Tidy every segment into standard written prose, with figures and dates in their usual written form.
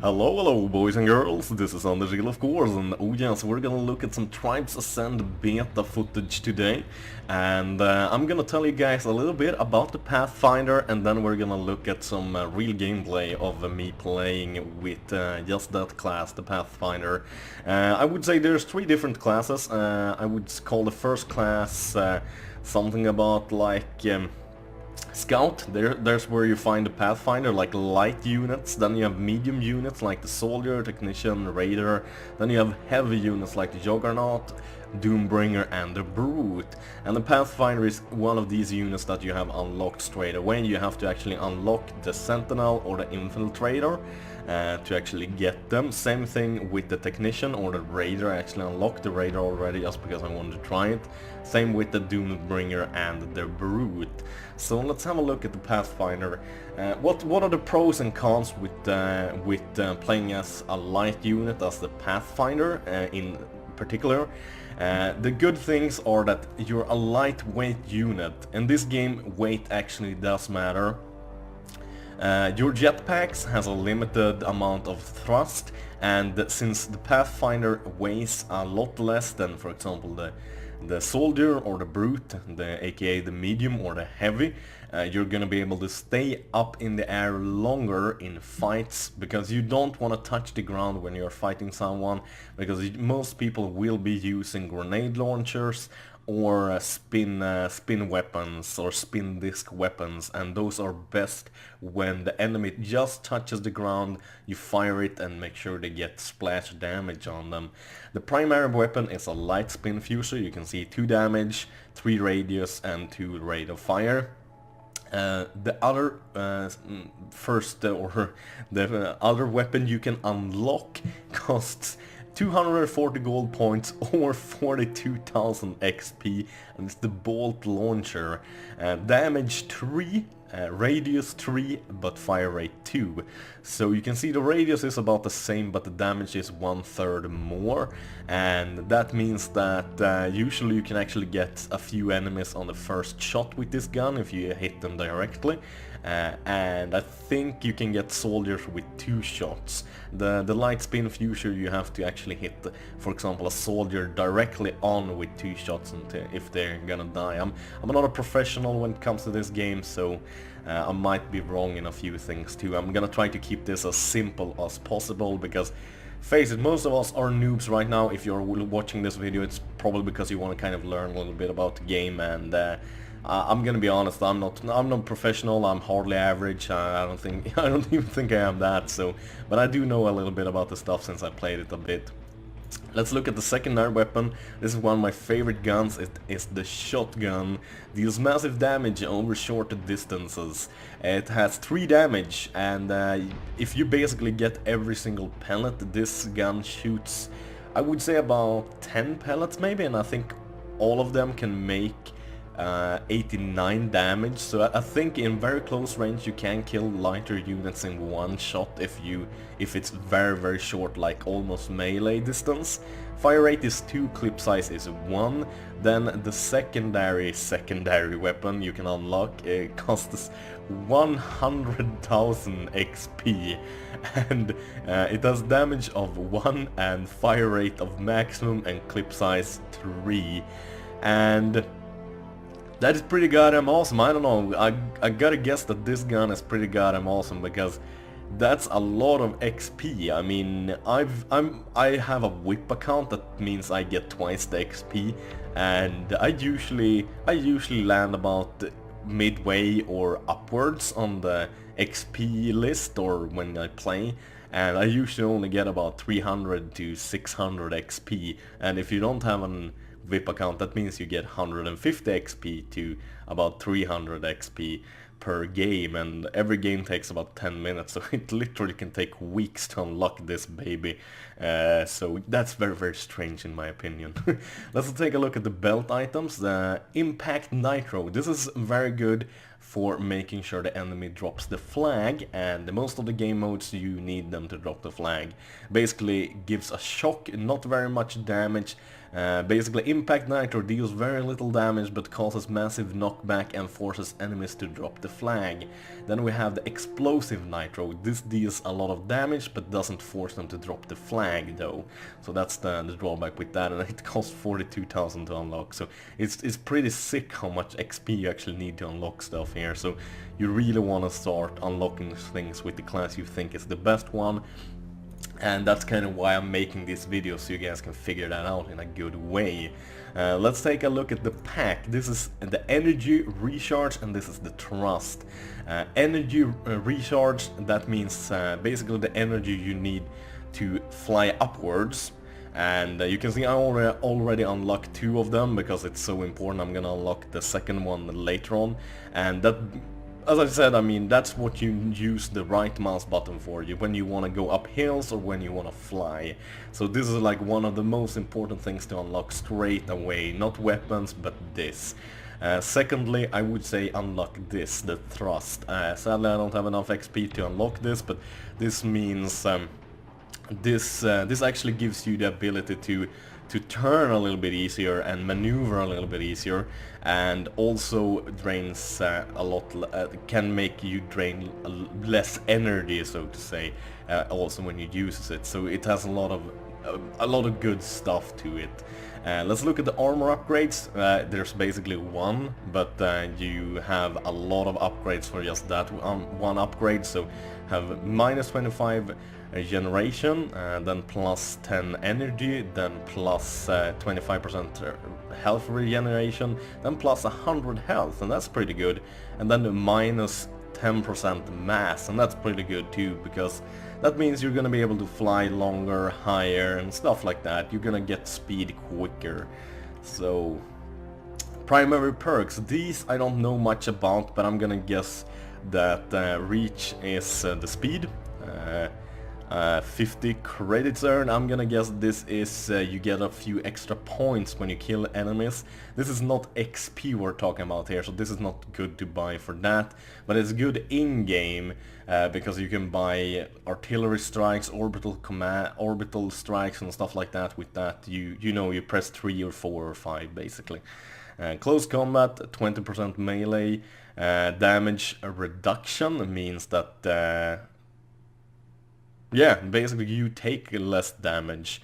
Hello boys and girls, this is Undergil of course, and oh yes, we're gonna look at some Tribes Ascend beta footage today, and I'm gonna tell you guys a little bit about the Pathfinder, and then we're gonna look at some real gameplay of me playing with just that class, the Pathfinder. I would say there's three different classes. I would call the first class something about like Scout. There's where you find the Pathfinder, like light units. Then you have medium units like the Soldier, Technician, Raider. Then you have heavy units like the Juggernaut, Doombringer and the Brute. And the Pathfinder is one of these units that you have unlocked straight away. You have to actually unlock the Sentinel or the Infiltrator to actually get them. Same thing with the Technician or the Raider. I actually unlocked the Raider already just because I wanted to try it. Same with the Doombringer and the Brute. So let's have a look at the Pathfinder. What are the pros and cons with playing as a light unit as the Pathfinder in particular? The good things are that you're a lightweight unit. In this game, weight actually does matter. Your jetpacks has a limited amount of thrust, and since the Pathfinder weighs a lot less than, for example, the Soldier or the Brute, aka the medium or the heavy, you're gonna be able to stay up in the air longer in fights, because you don't want to touch the ground when you're fighting someone, because most people will be using grenade launchers or spin weapons or spin disc weapons, and those are best when the enemy just touches the ground. You fire it and make sure they get splash damage on them. The primary weapon is a light spin fuser. You can see 2 damage, 3 radius and 2 rate of fire. The other the other weapon you can unlock costs 240 gold points or 42,000 XP, and it's the bolt launcher. Damage 3, radius 3, but fire rate 2. So you can see the radius is about the same, but the damage is 1/3 more, and that means that usually you can actually get a few enemies on the first shot with this gun if you hit them directly. And I think you can get soldiers with 2 shots. The light spin fuser, you have to actually hit, for example, a soldier directly on with 2 shots if they're gonna die. I'm not a professional when it comes to this game, so I might be wrong in a few things too. I'm gonna try to keep this as simple as possible, because face it, most of us are noobs right now. If you're watching this video, it's probably because you want to kind of learn a little bit about the game, and I'm gonna be honest, I'm not professional. I'm hardly average. I don't even think I am that. So, but I do know a little bit about the stuff since I played it a bit. Let's look at the secondary weapon. This is one of my favorite guns. It is the shotgun. Deals massive damage over short distances. It has 3 damage, and if you basically get every single pellet, this gun shoots, I would say, about 10 pellets maybe, and I think all of them can make 89 damage. So I think in very close range you can kill lighter units in 1 shot if it's very short, like almost melee distance. Fire rate is 2, clip size is 1. Then the secondary weapon you can unlock, it costs 100,000 XP, and it does damage of 1 and fire rate of maximum and clip size 3. And that is pretty goddamn awesome. I don't know, I gotta guess that this gun is pretty goddamn awesome, because that's a lot of XP. I mean, I have a whip account, that means I get twice the XP, and I usually land about midway or upwards on the XP list or when I play, and I usually only get about 300 to 600 XP, and if you don't have an VIP account, that means you get 150 XP to about 300 XP per game, and every game takes about 10 minutes, so it literally can take weeks to unlock this baby. So that's very strange in my opinion. Let's take a look at the belt items. The Impact Nitro. This is very good for making sure the enemy drops the flag, and most of the game modes you need them to drop the flag. Basically gives a shock, not very much damage, Basically, Impact Nitro deals very little damage but causes massive knockback and forces enemies to drop the flag. Then we have the Explosive Nitro. This deals a lot of damage but doesn't force them to drop the flag though. So that's the drawback with that, and it costs 42,000 to unlock. So it's pretty sick how much XP you actually need to unlock stuff here. So you really want to start unlocking things with the class you think is the best one. And that's kind of why I'm making this video, so you guys can figure that out in a good way. Let's take a look at the pack. This is the Energy Recharge and this is the Trust. Energy Recharge, that means basically the energy you need to fly upwards. And you can see I already unlocked 2 of them because it's so important. I'm gonna unlock the second one later on. And that, as I said, I mean, that's what you use the right mouse button for, when you want to go up hills or when you want to fly. So this is like one of the most important things to unlock straight away, not weapons, but this. Secondly, I would say unlock this, the Thrust. Sadly I don't have enough XP to unlock this, but this means this actually gives you the ability to turn a little bit easier and maneuver a little bit easier, and also drains a lot, can make you drain less energy, so to say, also when you use it. So it has a lot of good stuff to it. Let's look at the armor upgrades. There's basically one, but you have a lot of upgrades for just that one upgrade. So have minus 25 generation, then plus 10 energy, then plus 25% health regeneration, then plus 100 health, and that's pretty good. And then the minus 10% mass, and that's pretty good too, because that means you're gonna be able to fly longer, higher, and stuff like that. You're gonna get speed quicker. So primary perks, these I don't know much about, but I'm gonna guess that reach is the speed. 50 credits earned. I'm gonna guess this is you get a few extra points when you kill enemies. This is not XP we're talking about here, so this is not good to buy for that, but it's good in-game because you can buy artillery strikes, orbital strikes and stuff like that. With that you know, you press 3 or 4 or 5 basically. Close combat, 20% melee, damage reduction means that yeah, basically you take less damage,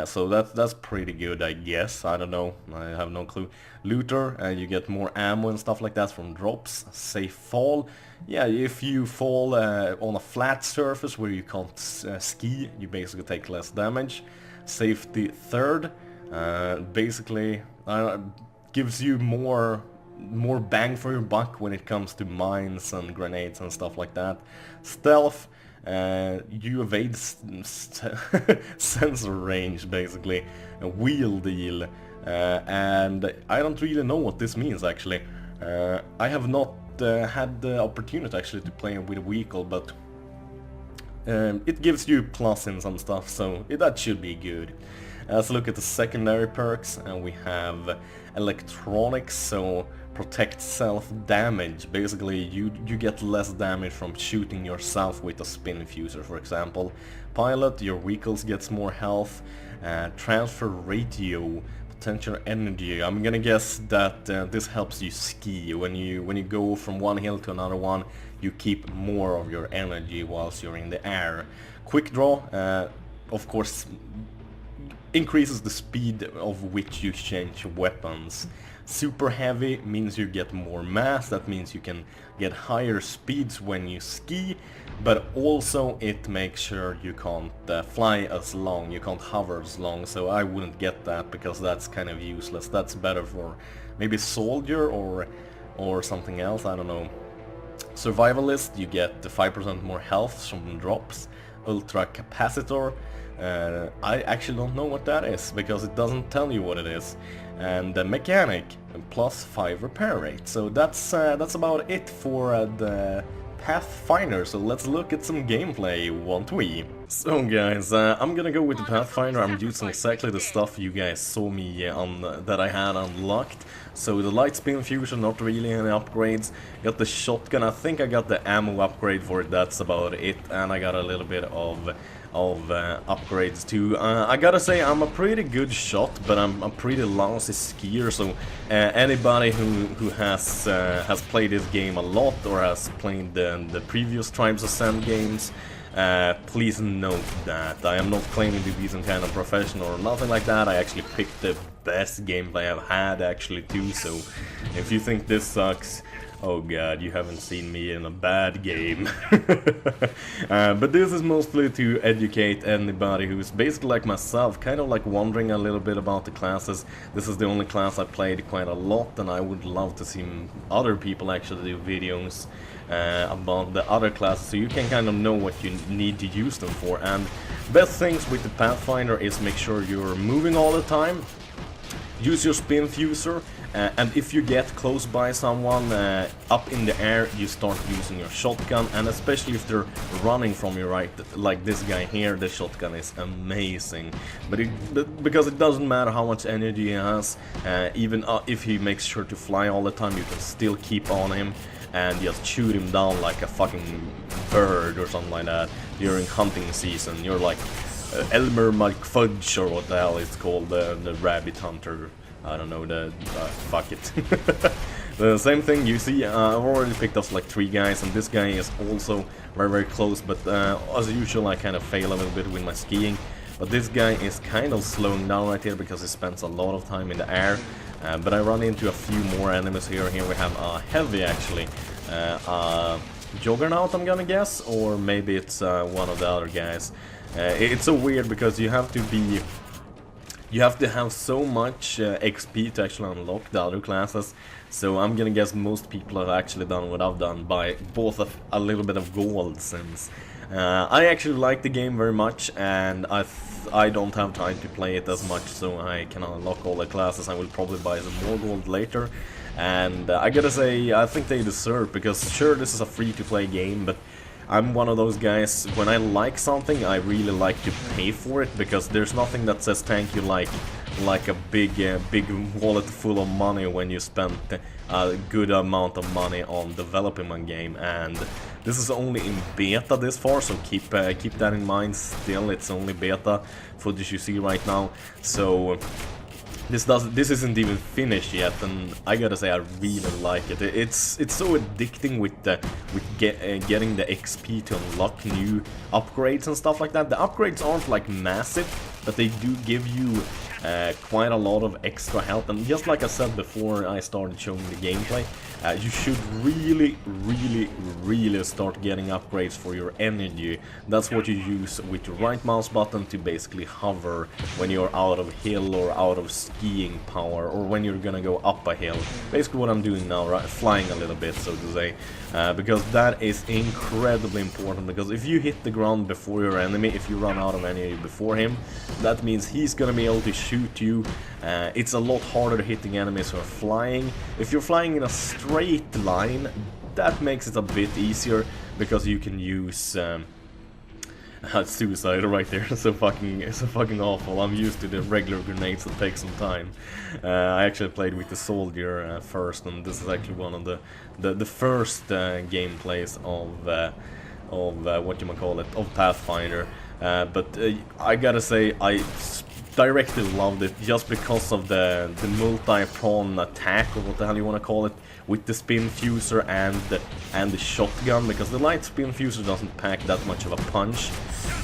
so that's pretty good, I guess. I don't know, I have no clue. Looter, you get more ammo and stuff like that from drops. Safe fall, yeah, if you fall on a flat surface where you can't ski, you basically take less damage. Safety third, basically gives you more bang for your buck when it comes to mines and grenades and stuff like that. Stealth, you evade sensor range, basically, a wheel deal, and I don't really know what this means actually. I have not had the opportunity actually to play with a vehicle, but it gives you plus in some stuff, so that should be good. Let's look at the secondary perks, and we have electronics, so protect self-damage. Basically you get less damage from shooting yourself with a spin fuser, for example. Pilot, your vehicles gets more health. Transfer ratio, potential energy. I'm gonna guess that this helps you ski. When you go from one hill to another one, you keep more of your energy whilst you're in the air. Quick draw, of course, increases the speed of which you change weapons. Super heavy means you get more mass, that means you can get higher speeds when you ski, but also it makes sure you can't fly as long, you can't hover as long, so I wouldn't get that because that's kind of useless. That's better for maybe soldier or something else, I don't know. Survivalist, you get 5% more health from drops. Ultra capacitor, I actually don't know what that is because it doesn't tell you what it is. And the mechanic, plus 5 repair rate. So that's about it for the Pathfinder, so let's look at some gameplay, won't we? So guys, I'm gonna go with the Pathfinder. I'm using exactly the stuff you guys saw me on that I had unlocked. So the light spin fusion, not really any upgrades. Got the shotgun, I think I got the ammo upgrade for it, that's about it. And I got a little bit of upgrades too. I gotta say I'm a pretty good shot, but I'm a pretty lousy skier, so anybody who has played this game a lot or has played the previous Tribes Ascend games, please note that I am not claiming to be some kind of professional or nothing like that. I actually picked the best gameplay I've had actually too, so if you think this sucks, oh god, you haven't seen me in a bad game. But this is mostly to educate anybody who's basically like myself, kind of like wondering a little bit about the classes. This is the only class I played quite a lot, and I would love to see other people actually do videos about the other classes, so you can kind of know what you need to use them for. And best things with the Pathfinder is make sure you're moving all the time. Use your spin fuser, and if you get close by someone up in the air, you start using your shotgun, and especially if they're running from you, right, like this guy here, the shotgun is amazing. But because it doesn't matter how much energy he has, even if he makes sure to fly all the time, you can still keep on him and just shoot him down like a fucking bird or something like that during hunting season. You're like Elmer McFudge, or what the hell it's called, the rabbit hunter. I don't know, fuck it. The same thing, you see, I've already picked up like 3 guys, and this guy is also very close, but as usual I kind of fail a little bit with my skiing. But this guy is kind of slowing down right here because he spends a lot of time in the air. But I run into a few more enemies here. Here we have a heavy actually. Juggernaut, I'm gonna guess, or maybe it's one of the other guys. It's so weird because you have to have so much XP to actually unlock the other classes. So I'm gonna guess most people have actually done what I've done by both a little bit of gold, since I actually like the game very much, and I don't have time to play it as much, so I can unlock all the classes. I will probably buy some more gold later, and I gotta say, I think they deserve, because sure, this is a free-to-play game, but I'm one of those guys, when I like something, I really like to pay for it, because there's nothing that says thank you like a big wallet full of money when you spend a good amount of money on developing a game. And this is only in beta this far, so keep that in mind. Still, it's only beta footage you see right now, so this isn't even finished yet, and I gotta say I really like it. It's so addicting with getting the XP to unlock new upgrades and stuff like that. The upgrades aren't like massive, but they do give you quite a lot of extra health. And just like I said before I started showing the gameplay, you should really start getting upgrades for your energy. That's what you use with your right mouse button to basically hover when you're out of hill or out of skiing power, or when you're gonna go up a hill. Basically what I'm doing now, right, flying a little bit, so to say, because that is incredibly important. Because if you hit the ground before your enemy, if you run out of energy before him, that means he's gonna be able to shoot you. It's a lot harder hitting enemies who are flying. If you're flying in a straight line, that makes it a bit easier, because you can use suicide right there. It's so fucking awful. I'm used to the regular grenades that take some time. I actually played with the soldier first, and this is actually one of the first gameplays of what you might call it, of Pathfinder. But I gotta say, I directly loved it just because of the multi-prong attack, or what the hell you want to call it, with the spin fuser and the shotgun, because the light spin fuser doesn't pack that much of a punch.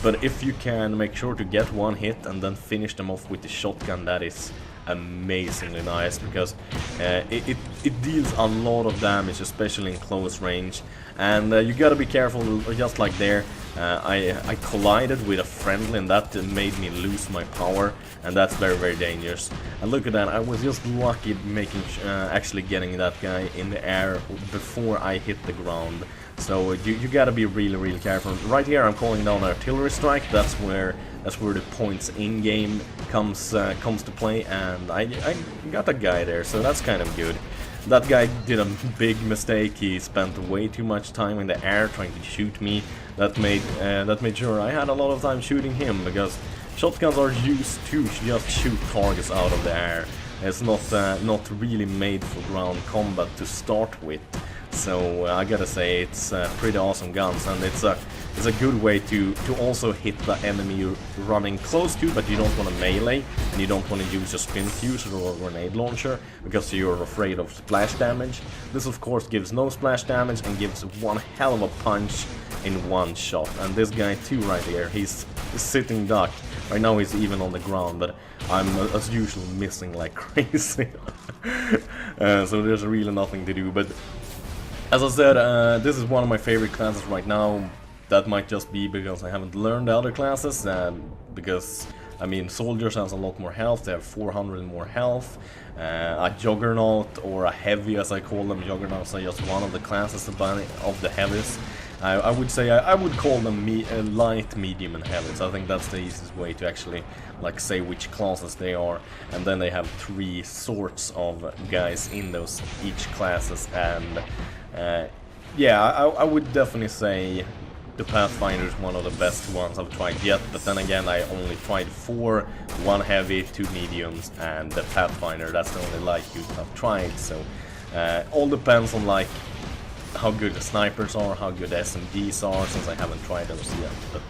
But if you can make sure to get one hit and then finish them off with the shotgun, that is amazingly nice, because it deals a lot of damage, especially in close range. And you gotta be careful, just like there, I collided with a friendly, and that made me lose my power, and that's very dangerous. And look at that, I was just lucky making actually getting that guy in the air before I hit the ground. So you gotta be really careful. Right here I'm calling down artillery strike. That's where the points in game comes to play, and I got a guy there, so that's kind of good. that guy did a big mistake. He spent way too much time in the air trying to shoot me. That made sure I had a lot of time shooting him, because shotguns are used to just shoot targets out of the air. It's not really made for ground combat to start with. So I gotta say, it's pretty awesome guns, and it's a good way to also hit the enemy you're running close to, but you don't want to melee, and you don't want to use a spin fuser or a grenade launcher because you're afraid of splash damage. This of course gives no splash damage and gives one hell of a punch in one shot. And this guy too right here, he's sitting duck. Right now he's even on the ground, but I'm as usual missing like crazy. So there's really nothing to do. But as I said, this is one of my favorite classes right now. That might just be because I haven't learned the other classes, because, I mean, soldiers has a lot more health, they have 400 more health. A Juggernaut, or a Heavy as I call them, Juggernauts are just one of the classes of the Heavies. I would say I would call them light, medium and heavy. So I think that's the easiest way to actually like say which classes they are. And then they have 3 sorts of guys in those each classes. And yeah, I would definitely say the Pathfinder is one of the best ones I've tried yet. But then again, I only tried 4, 1 heavy, 2 mediums, and the Pathfinder. That's the only light you'd have tried. So all depends on like how good the snipers are, how good the SMGs are, since I haven't tried those yet. But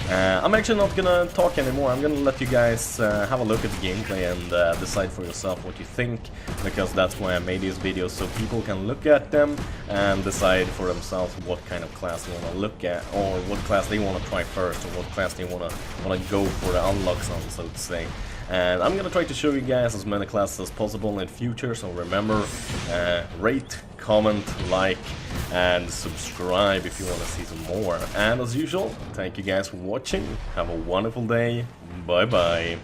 I'm actually not gonna talk anymore. I'm gonna let you guys have a look at the gameplay and decide for yourself what you think, because that's why I made these videos, so people can look at them and decide for themselves what kind of class they want to look at, or what class they want to try first, or what class they want to go for the unlocks on, so to say. And I'm gonna try to show you guys as many classes as possible in future, so remember, rate, comment, like, and subscribe if you want to see some more. And as usual, thank you guys for watching, have a wonderful day, bye bye.